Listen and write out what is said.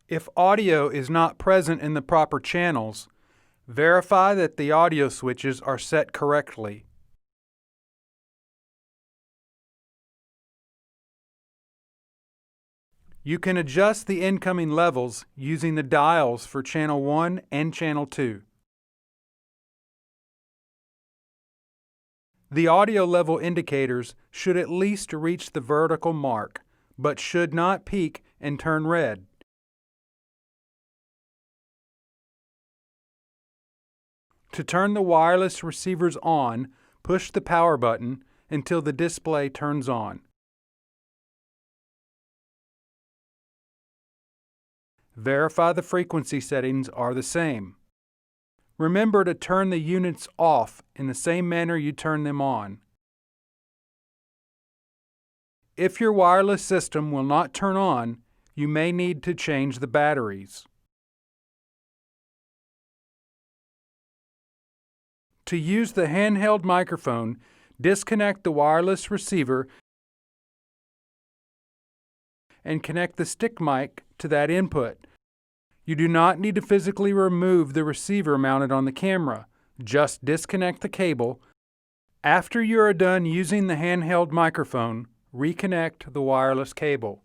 If audio is not present in the proper channels, verify that the audio switches are set correctly. You can adjust the incoming levels using the dials for Channel 1 and Channel 2. The audio level indicators should at least reach the vertical mark, but should not peak and turn red. To turn the wireless receivers on, push the power button until the display turns on. Verify the frequency settings are the same. Remember to turn the units off in the same manner you turn them on. If your wireless system will not turn on, you may need to change the batteries. To use the handheld microphone, disconnect the wireless receiver and connect the stick mic to that input. You do not need to physically remove the receiver mounted on the camera. Just disconnect the cable. After you are done using the handheld microphone, reconnect the wireless cable.